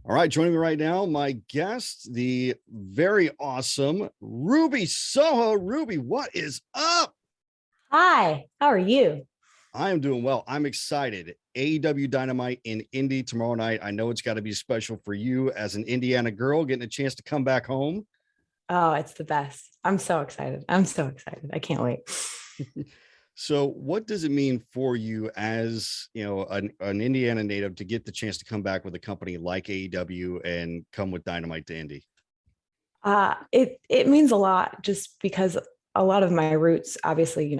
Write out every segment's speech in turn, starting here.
All right, joining me right now, my guest, the very awesome Ruby Soho. Ruby, what is up? Hi, how are you? I am doing well. I'm excited. AEW Dynamite in Indy tomorrow night. I know it's got to be special for you as an Indiana girl getting a chance to come back home. Oh, it's the best. I'm so excited. I'm so excited. I can't wait. So, what does it mean for you as an Indiana native to get the chance to come back with a company like AEW and come with Dynamite to Indy? It means a lot just because a lot of my roots, obviously,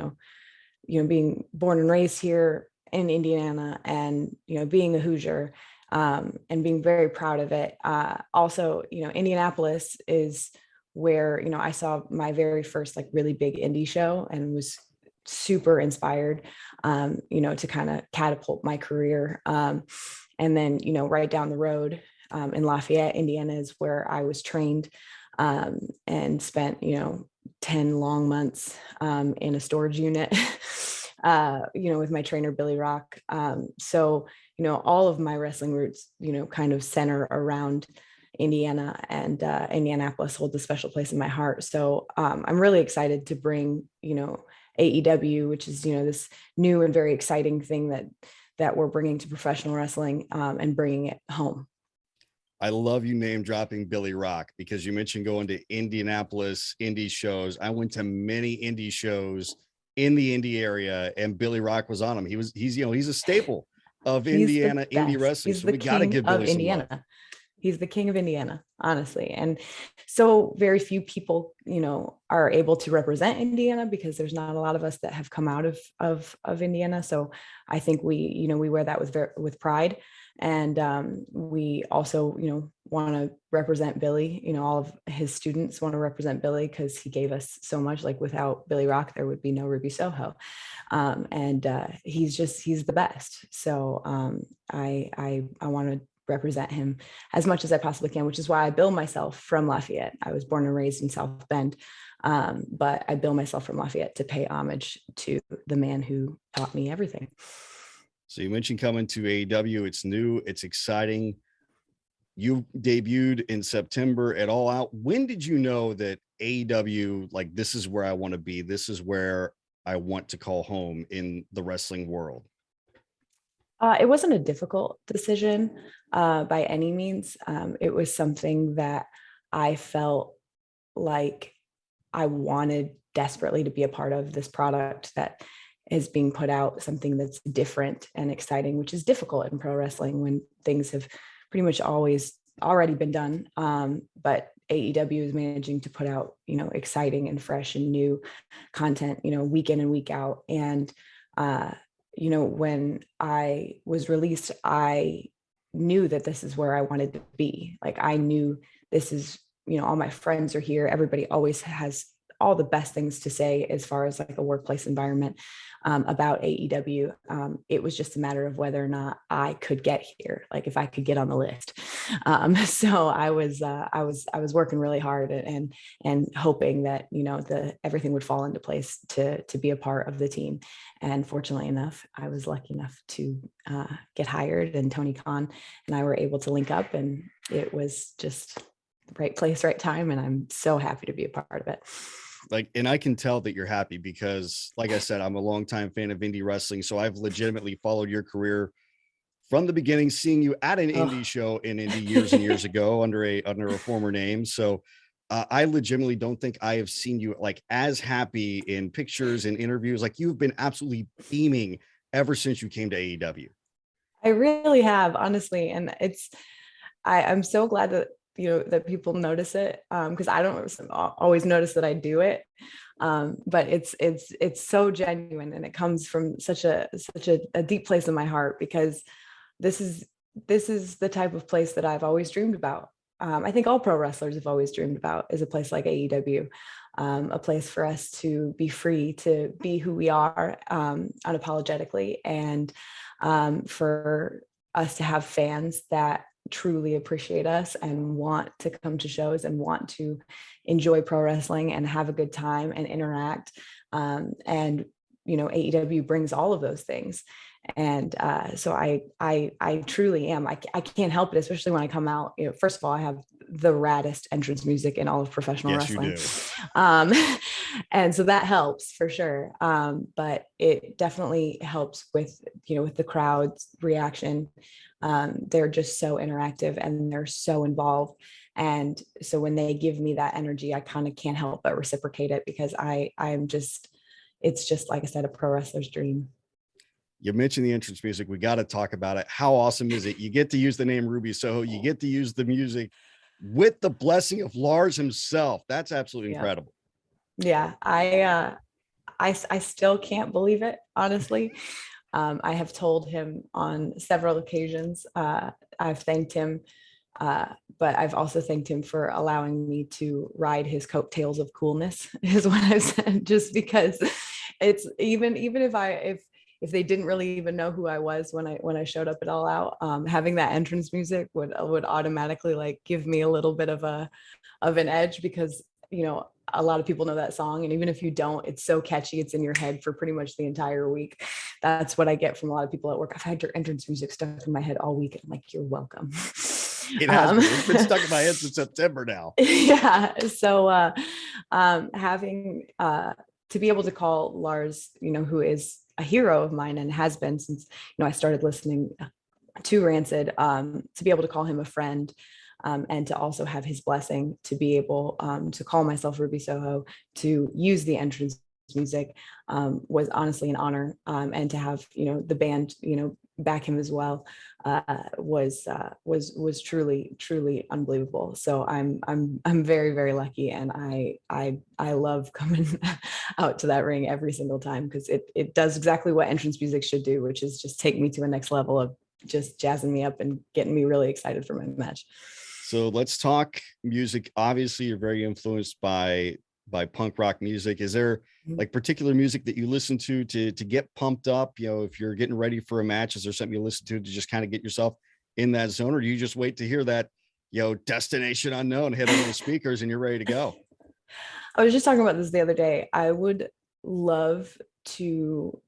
being born and raised here in Indiana and being a Hoosier, and being very proud of it. Also, Indianapolis is where I saw my very first like really big indie show and was super inspired, to kind of catapult my career. And then right down the road, in Lafayette, Indiana, is where I was trained, and spent 10 long months, in a storage unit, with my trainer, Billy Rock. So, all of my wrestling roots, kind of center around Indiana, and Indianapolis holds a special place in my heart. So I'm really excited to bring, AEW, which is, this new and very exciting thing that we're bringing to professional wrestling, and bringing it home. I love you name dropping Billy Rock because you mentioned going to Indianapolis indie shows. I went to many indie shows in the indie area, and Billy Rock was on them. He's a staple of He's the Indiana indie best. wrestling. He's So the we got to king give of Billy some love. Indiana. He's the king of Indiana, honestly. And so very few people, are able to represent Indiana because there's not a lot of us that have come out of Indiana. So I think we wear that with pride. And we also, want to represent Billy. All of his students want to represent Billy because he gave us so much. Like without Billy Rock, there would be no Ruby Soho. And he's the best. So I want to represent him as much as I possibly can, which is why I bill myself from Lafayette. I was born and raised in South Bend, but I bill myself from Lafayette to pay homage to the man who taught me everything. So you mentioned coming to AEW. It's new. It's exciting. You debuted in September at All Out. When did you know that AEW, like, this is where I want to be? This is where I want to call home in the wrestling world? It wasn't a difficult decision, by any means. It was something that I felt like I wanted desperately to be a part of, this product that is being put out, something that's different and exciting, which is difficult in pro wrestling when things have pretty much always already been done. But AEW is managing to put out, exciting and fresh and new content, week in and week out. And, when I was released, I knew that this is where I wanted to be. Like I knew this is, all my friends are here. Everybody always has all the best things to say as far as like a workplace environment, about AEW. It was just a matter of whether or not I could get here, like if I could get on the list. So I was working really hard and hoping that everything would fall into place to be a part of the team. And fortunately enough, I was lucky enough to get hired, and Tony Khan and I were able to link up, and it was just the right place, right time, and I'm so happy to be a part of it. And I can tell that you're happy because, like I said, I'm a longtime fan of indie wrestling. So I've legitimately followed your career from the beginning, seeing you at an indie show in Indy years and years ago under a former name. So I legitimately don't think I have seen you like as happy in pictures and interviews. Like you've been absolutely beaming ever since you came to AEW. I really have, honestly. And I'm so glad that that people notice it, because I don't always notice that I do it, but it's so genuine, and it comes from such a deep place in my heart, because this is the type of place that I've always dreamed about. I think all pro wrestlers have always dreamed about, is a place like AEW, a place for us to be free to be who we are, unapologetically, and for us to have fans that truly appreciate us and want to come to shows and want to enjoy pro wrestling and have a good time and interact. And AEW brings all of those things. And so I truly am. I can't help it, especially when I come out. You know, first of all, I have the raddest entrance music in all of professional Yes, you wrestling. do. Um, and so that helps for sure. But it definitely helps with, you know, with the crowd's reaction. They're just so interactive and they're so involved. And so when they give me that energy, I kind of can't help but reciprocate it, because I'm just, it's just, like I said, a pro wrestler's dream. You mentioned the entrance music. We got to talk about it. How awesome is it? You get to use the name Ruby Soho. You get to use the music with the blessing of Lars himself. That's absolutely Yeah. incredible. Yeah. I still can't believe it, honestly. I have told him on several occasions. I've thanked him, but I've also thanked him for allowing me to ride his coattails of coolness, is what I've said. Just because it's even if they didn't really even know who I was when I showed up at All Out, having that entrance music would automatically like give me a little bit of an edge, because, you know, a lot of people know that song, and even if you don't, it's so catchy, it's in your head for pretty much the entire week. That's what I get from a lot of people at work. I've had your entrance music stuck in my head all week. I'm like, you're welcome. It has been. It's been stuck in my head since September now. Yeah. So having to be able to call Lars, you know, who is a hero of mine and has been since, you know, I started listening to Rancid, to be able to call him a friend, and to also have his blessing to be able to call myself Ruby Soho, to use the entrance music, was honestly an honor. And to have, you know, the band, you know, back him as well, was truly unbelievable. So I'm very, very lucky, and I love coming out to that ring every single time, because it does exactly what entrance music should do, which is just take me to a next level of just jazzing me up and getting me really excited for my match. So let's talk music. Obviously, you're very influenced by punk rock music. Is there like particular music that you listen to get pumped up? You know, if you're getting ready for a match, is there something you listen to just kind of get yourself in that zone, or do you just wait to hear that, you know, Destination Unknown hit over the speakers and you're ready to go? I was just talking about this the other day. I would love to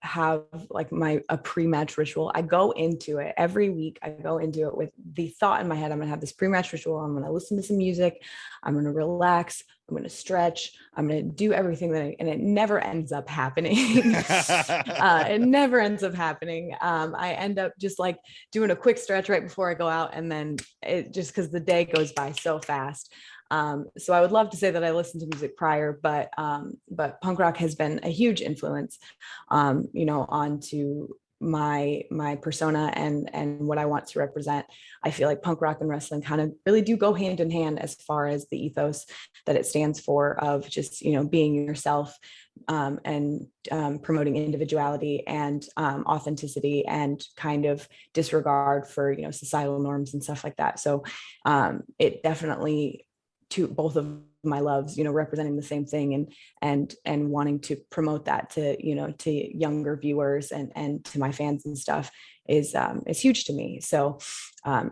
have like a pre-match ritual. I go into it every week. I go into it with the thought in my head, I'm gonna have this pre-match ritual. I'm gonna listen to some music. I'm gonna relax. I'm gonna stretch. I'm gonna do everything and it never ends up happening. It never ends up happening. I end up just like doing a quick stretch right before I go out, and then it just, because the day goes by so fast. So I would love to say that I listened to music prior, but punk rock has been a huge influence, you know, onto my persona and what I want to represent. I feel like punk rock and wrestling kind of really do go hand in hand as far as the ethos that it stands for, of just, you know, being yourself, and promoting individuality and authenticity, and kind of disregard for, you know, societal norms and stuff like that. So it definitely, to both of my loves, you know, representing the same thing, and wanting to promote that to, you know, to younger viewers and to my fans and stuff is huge to me. So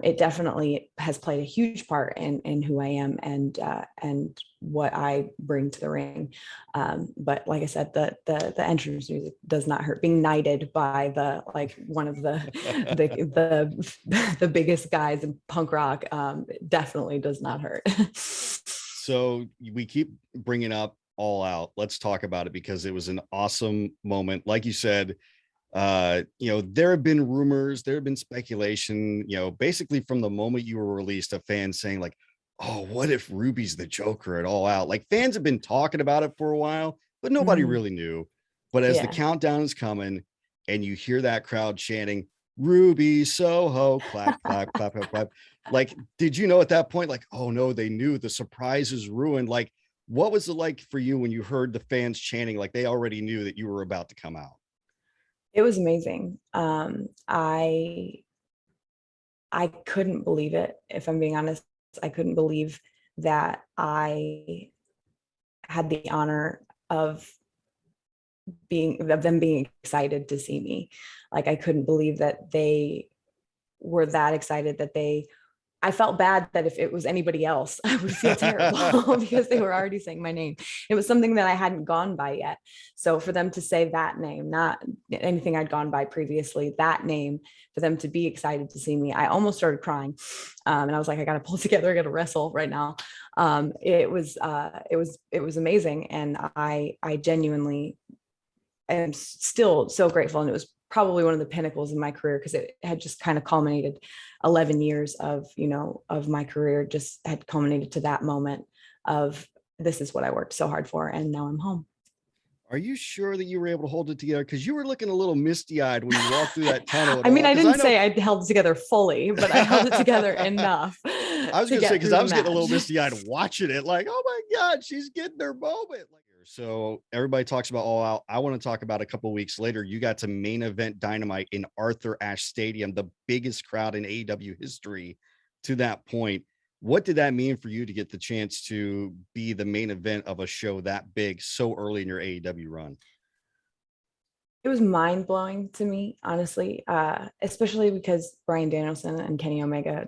it definitely has played a huge part in who I am and what I bring to the ring. But like I said, the entrance music does not hurt. Being knighted by the, like, one of the biggest guys in punk rock, definitely does not hurt. So we keep bringing up All Out. Let's talk about it because it was an awesome moment. Like you said, you know, there have been rumors, there have been speculation, you know, basically from the moment you were released, of fans saying like, oh, what if Ruby's the Joker at All Out? Like, fans have been talking about it for a while, but nobody really knew. But as the Yeah. countdown is coming and you hear that crowd chanting, Ruby Soho, clap, clap, clap, clap, clap. Like, did you know at that point, like, oh no, they knew, the surprise is ruined? Like, what was it like for you when you heard the fans chanting, like they already knew that you were about to come out? It was amazing. I couldn't believe it. If I'm being honest, I couldn't believe that I had the honor of them being excited to see me. Like, I couldn't believe that they were that excited, that I felt bad that if it was anybody else, I would feel terrible because they were already saying my name. It was something that I hadn't gone by yet. So for them to say that name, not anything I'd gone by previously, that name, for them to be excited to see me, I almost started crying. And I was like, I got to pull together, I got to wrestle right now. It was amazing. And I genuinely am still so grateful. And it was probably one of the pinnacles in my career, because it had just kind of culminated 11 years of, of my career just had culminated to that moment of, this is what I worked so hard for. And now I'm home. Are you sure that you were able to hold it together? Because you were looking a little misty-eyed when you walked through that tunnel. I mean, I didn't I know, say I held it together fully, but I held it together enough. I was going to say, because I was getting a little misty-eyed watching it, like, oh my God, she's getting her moment. So everybody talks about All Out. I want to talk about a couple of weeks later, you got to main event Dynamite in Arthur Ashe Stadium, the biggest crowd in AEW history to that point. What did that mean for you to get the chance to be the main event of a show that big so early in your AEW run? It was mind blowing to me, honestly, especially because Bryan Danielson and Kenny Omega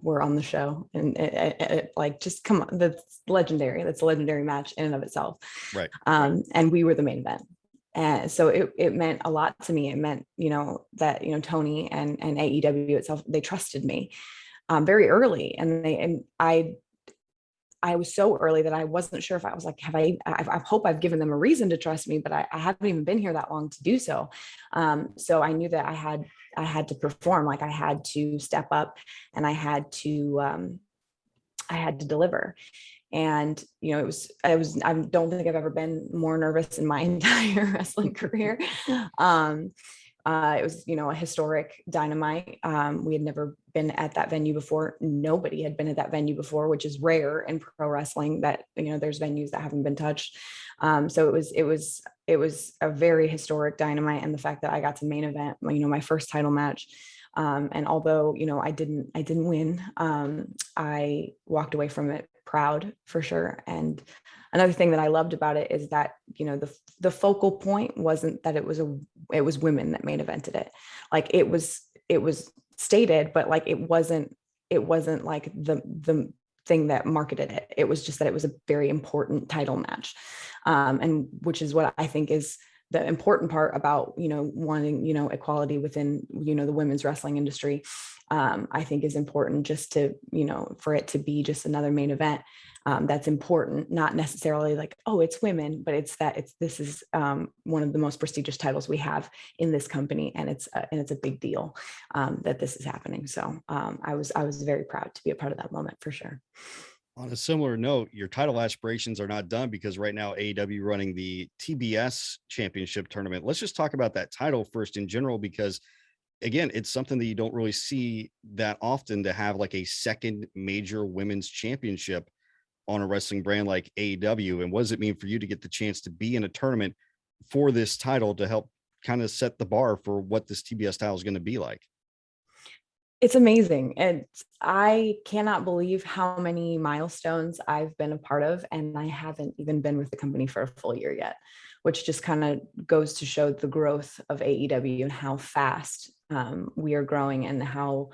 were on the show, and it like, just come on, that's legendary. That's a legendary match in and of itself. Right. And we were the main event. And so it meant a lot to me. It meant, that, Tony and AEW itself, they trusted me very early. And I was so early that I wasn't sure if I was like, I hope I've given them a reason to trust me, but I haven't even been here that long to do so. So I knew that I had to perform, like I had to step up, and I had to deliver. And, I don't think I've ever been more nervous in my entire wrestling career. It was, a historic Dynamite. We had never been at that venue before. Nobody had been at that venue before, which is rare in pro wrestling, that, there's venues that haven't been touched. So it was a very historic Dynamite. And the fact that I got to main event, my first title match. And although, I didn't win, I walked away from it proud, for sure. And another thing that I loved about it is that, the focal point wasn't that it was women that main evented it. Like it was stated, but like it wasn't like the thing that marketed it. It was just that it was a very important title match. And which is what I think is the important part about, wanting, equality within, the women's wrestling industry. I think is important, just to, for it to be just another main event. That's important, not necessarily like, oh, it's women, but this is one of the most prestigious titles we have in this company. And it's a big deal that this is happening. So I was very proud to be a part of that moment, for sure. On a similar note, your title aspirations are not done, because right now AEW running the TBS championship tournament. Let's just talk about that title first in general, because again, it's something that you don't really see that often, to have like a second major women's championship on a wrestling brand like AEW. And what does it mean for you to get the chance to be in a tournament for this title, to help kind of set the bar for what this TBS title is going to be like? It's amazing. And I cannot believe how many milestones I've been a part of. And I haven't even been with the company for a full year yet, which just kind of goes to show the growth of AEW and how fast we are growing, and how,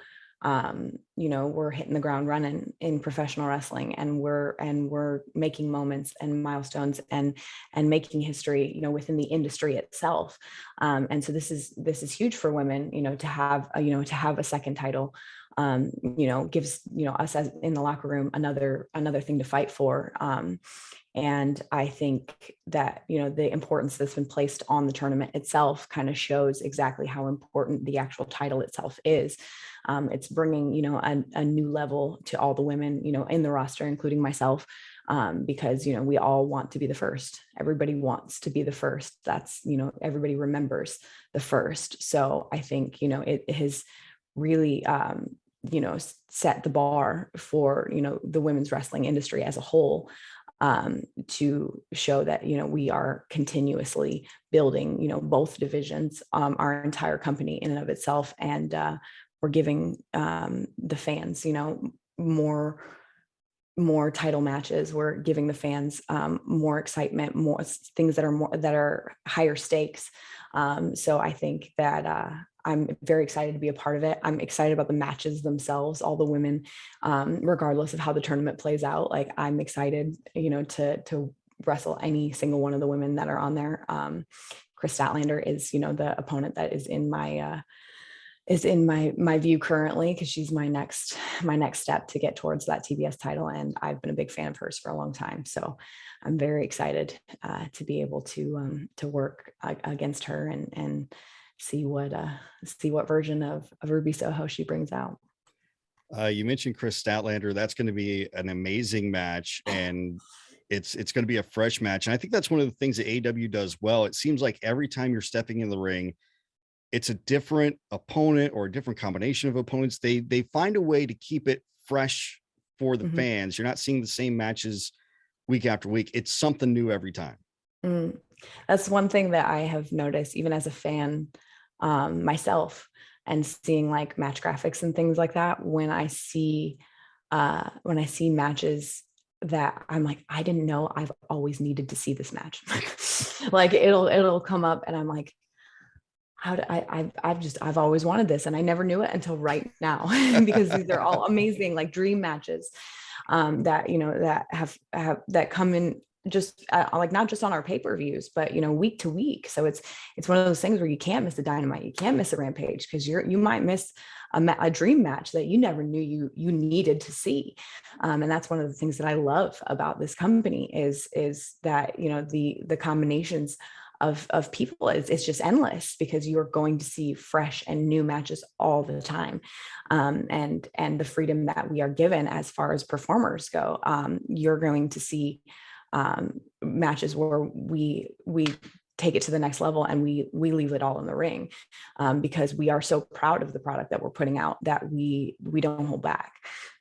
we're hitting the ground running in professional wrestling, and we're making moments and milestones and making history, within the industry itself. And so this is huge for women, to have a second title, gives, us as in the locker room another thing to fight for. And I think that, the importance that's been placed on the tournament itself kind of shows exactly how important the actual title itself is. It's bringing, a new level to all the women, in the roster, including myself, because, we all want to be the first. Everybody wants to be the first. That's, everybody remembers the first. So I think, it has really, set the bar for, the women's wrestling industry as a whole, to show that, we are continuously building, both divisions, our entire company in and of itself. And we're giving the fans, more title matches. We're giving the fans more excitement, more things that are higher stakes. So I think that I'm very excited to be a part of it. I'm excited about the matches themselves, all the women, regardless of how the tournament plays out. Like, I'm excited, to wrestle any single one of the women that are on there. Chris Statlander is, the opponent that is in my view currently, because she's my next step to get towards that TBS title, and I've been a big fan of hers for a long time. So I'm very excited to be able to work against her and see what version of Ruby Soho she brings out. You mentioned Chris Statlander. That's going to be an amazing match, and it's going to be a fresh match. And I think that's one of the things that AEW does well. It seems like every time you're stepping in the ring, it's a different opponent or a different combination of opponents. They find a way to keep it fresh for the fans. You're not seeing the same matches week after week. It's something new every time. That's one thing that I have noticed, even as a fan myself, and seeing like match graphics and things like that. When I see matches that I'm like, I didn't know I've always needed to see this match. Like it'll come up and I'm like, I've always wanted this, and I never knew it until right now, because these are all amazing, like dream matches that that come in just like not just on our pay-per-views, but week to week. So it's one of those things where you can't miss a Dynamite, you can't miss a Rampage, because you might miss a dream match that you never knew you needed to see. And that's one of the things that I love about this company is that the combinations of people it's just endless, because you're going to see fresh and new matches all the time. And the freedom that we are given as far as performers go, you're going to see matches where we take it to the next level, and we leave it all in the ring, because we are so proud of the product that we're putting out that we don't hold back.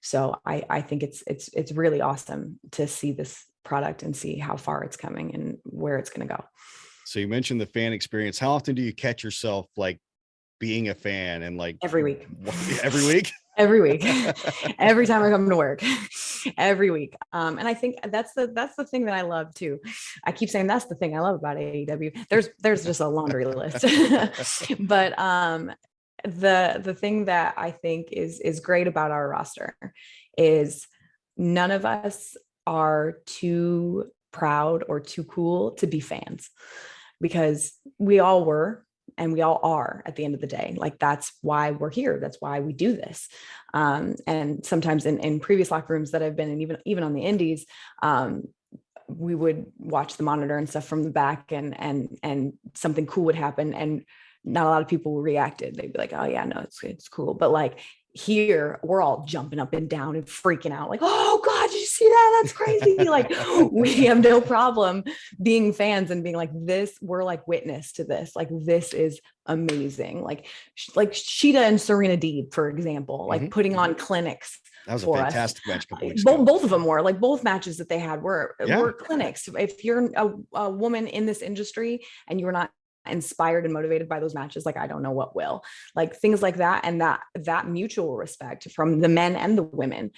So I think it's really awesome to see this product and see how far it's coming and where it's going to go. So you mentioned the fan experience. How often do you catch yourself like being a fan and like every week? Every week? Every week, every time I come to work, every week. And I think that's the thing that I love too. I keep saying that's the thing I love about AEW. There's just a laundry list, but the thing that I think is great about our roster is none of us are too proud or too cool to be fans, because we all were. And we all are at the end of the day. Like, that's why we're here. That's why we do this. And sometimes in previous locker rooms that I've been in, even on the indies, we would watch the monitor and stuff from the back, and something cool would happen, and not a lot of people reacted. They'd be like, "Oh yeah, no, it's cool." But like here, we're all jumping up and down and freaking out, like, "Oh God, did you see that? That's crazy!" Like, we have no problem being fans and being like, "This, we're like witness to this. Like, this is amazing." Like Sheeta and Serena Deeb, for example, like putting on clinics. That was a fantastic match. Both of them were like, both matches that they had were clinics. If you're a woman in this industry and you're not inspired and motivated by those matches, like, I don't know what will. Like, things like that, and that mutual respect from the men and the women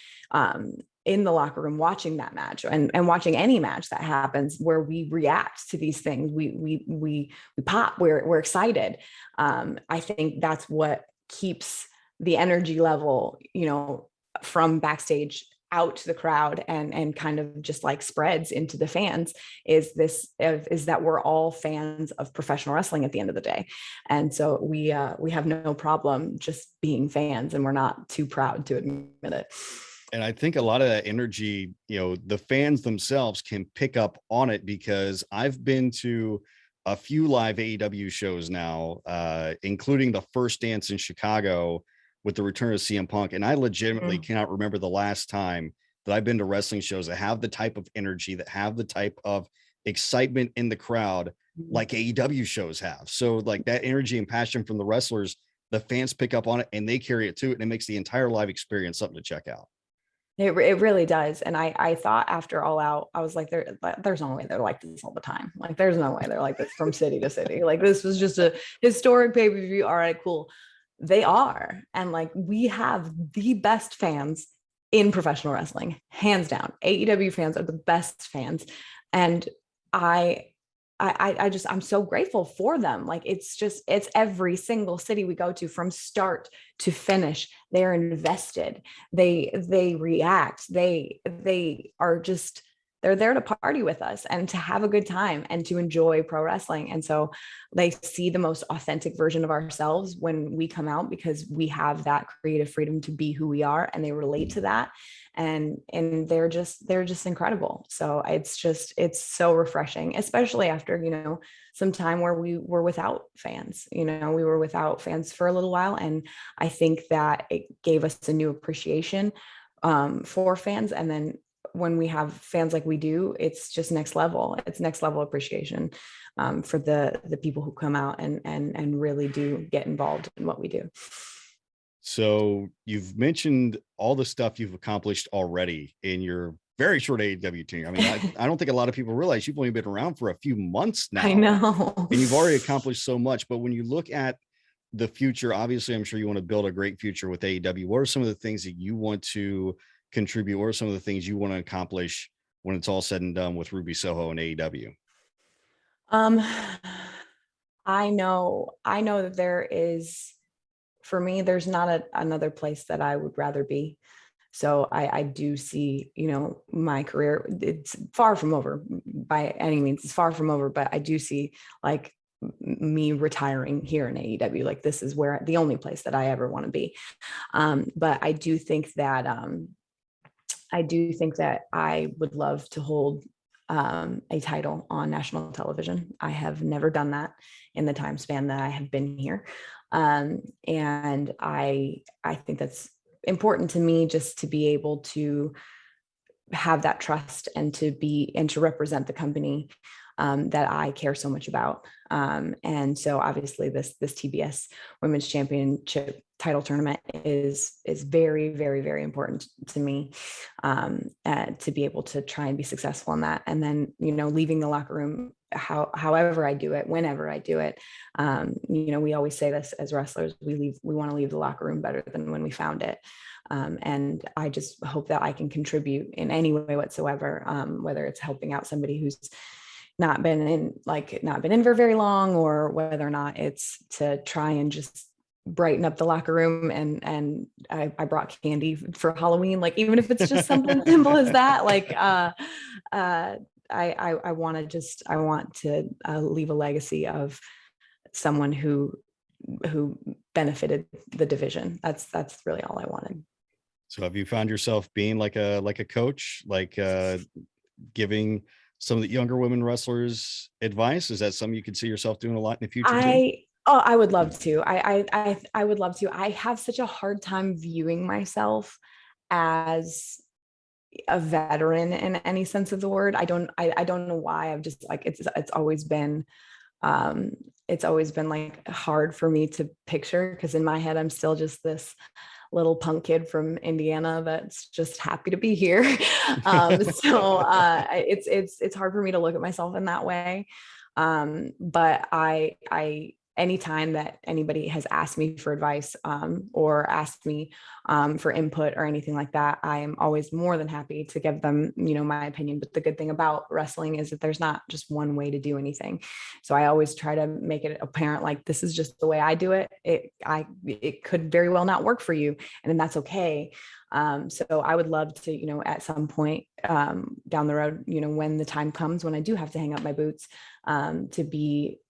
in the locker room watching that match, and watching any match that happens where we react to these things, we pop, we're excited. I think that's what keeps the energy level, from backstage out to the crowd, and kind of just like spreads into the fans, is that we're all fans of professional wrestling at the end of the day. And so we have no problem just being fans, and we're not too proud to admit it. And I think a lot of that energy, the fans themselves can pick up on it, because I've been to a few live AEW shows now, including the First Dance in Chicago with the return of CM Punk. And I legitimately cannot remember the last time that I've been to wrestling shows that have the type of energy, that have the type of excitement in the crowd like AEW shows have. So like that energy and passion from the wrestlers, the fans pick up on it and they carry it too. And it makes the entire live experience something to check out. It really does. And I thought after All Out, I was like, there's no way they're like this all the time. Like, there's no way they're like this from city to city. Like, this was just a historic pay-per-view. All right, cool. They are. And like, we have the best fans in professional wrestling, hands down. AEW fans are the best fans. And I I'm so grateful for them. Like, it's every single city we go to from start to finish. They're invested. They react. They are just, they're there to party with us and to have a good time and to enjoy pro wrestling. And so they see the most authentic version of ourselves when we come out, because we have that creative freedom to be who we are, and they relate to that. And they're just incredible. So it's so refreshing, especially after, some time where we were without fans. We were without fans for a little while, and I think that it gave us a new appreciation for fans. And then when we have fans like we do, it's just next level. It's next level appreciation for the people who come out and really do get involved in what we do. So you've mentioned all the stuff you've accomplished already in your very short AEW tenure. I mean, I don't think a lot of people realize you've only been around for a few months now. I know. And you've already accomplished so much. But when you look at the future, obviously, I'm sure you want to build a great future with AEW. What are some of the things that you want to contribute? What are some of the things you want to accomplish when it's all said and done with Ruby Soho and AEW? I know that there is, for me, there's not another place that I would rather be. So I do see, my career, it's far from over by any means. It's far from over, but I do see like me retiring here in AEW. Like, this is where the only place that I ever want to be. But I do think that I would love to hold a title on national television. I have never done that in the time span that I have been here. And I think that's important to me, just to be able to have that trust and to represent the company that I care so much about. And so obviously this TBS Women's Championship title tournament is very, very, very important to me, to be able to try and be successful in that. And then, leaving the locker room, however I do it, whenever I do it, we always say this as wrestlers, we want to leave the locker room better than when we found it. And I just hope that I can contribute in any way whatsoever, whether it's helping out somebody who's not been in for very long, or whether or not it's to try and just brighten up the locker room. And I brought candy for Halloween, like, even if it's just something simple as that, like, I want to leave a legacy of someone who benefited the division. That's really all I wanted. So have you found yourself being like a coach, like giving some of the younger women wrestlers advice? Is that something you could see yourself doing a lot in the future too? I would love to. I would love to. I have such a hard time viewing myself as a veteran in any sense of the word. I don't know why. I've just, like, it's always been like hard for me to picture, because in my head I'm still just this little punk kid from Indiana that's just happy to be here. So it's hard for me to look at myself in that way. But I anytime that anybody has asked me for advice, or asked me for input or anything like that, I am always more than happy to give them, my opinion. But the good thing about wrestling is that there's not just one way to do anything. So I always try to make it apparent, like, this is just the way I do it. It could very well not work for you, and then that's okay. So I would love to, at some point down the road, when the time comes when I do have to hang up my boots, to be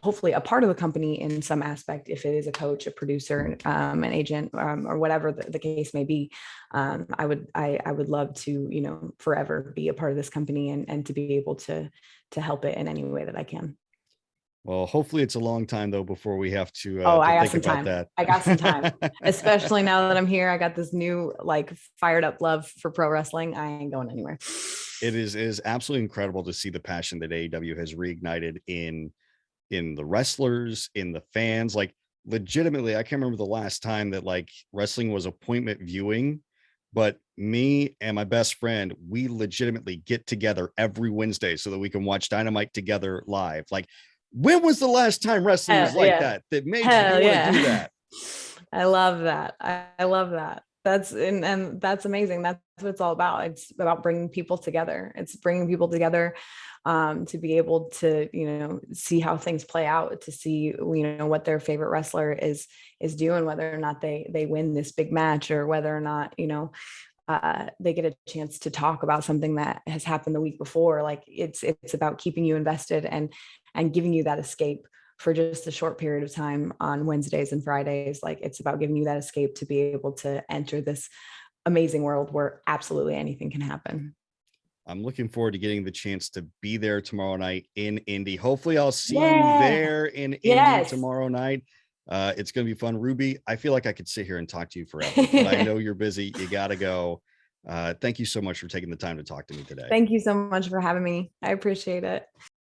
hopefully a part of the company in some aspect, if it is a coach, a producer, an agent, or whatever the case may be. I would love to, forever be a part of this company, and to be able to help it in any way that I can. Well, hopefully it's a long time though before we have to, I got think some about time. that. I got some time, especially now that I'm here. I got this new, like, fired up love for pro wrestling. I ain't going anywhere. It is absolutely incredible to see the passion that AEW has reignited in the wrestlers, in the fans. Like, legitimately, I can't remember the last time that, like, wrestling was appointment viewing, but me and my best friend, we legitimately get together every Wednesday so that we can watch Dynamite together live. Like, when was the last time wrestling was like that made you want to do that? I love that. I love that. And that's amazing. That's what it's all about. It's about bringing people together. It's bringing people together to be able to, see how things play out, to see, what their favorite wrestler is doing, whether or not they win this big match, or whether or not, they get a chance to talk about something that has happened the week before. Like it's about keeping you invested and giving you that escape for just a short period of time on Wednesdays and Fridays. Like it's about giving you that escape to be able to enter this amazing world where absolutely anything can happen. I'm looking forward to getting the chance to be there tomorrow night in Indy. Hopefully I'll see you Yeah. there in Indy Yes. tomorrow night. It's going to be fun. Ruby, I feel like I could sit here and talk to you forever, but I know you're busy. You got to go. Thank you so much for taking the time to talk to me today. Thank you so much for having me. I appreciate it.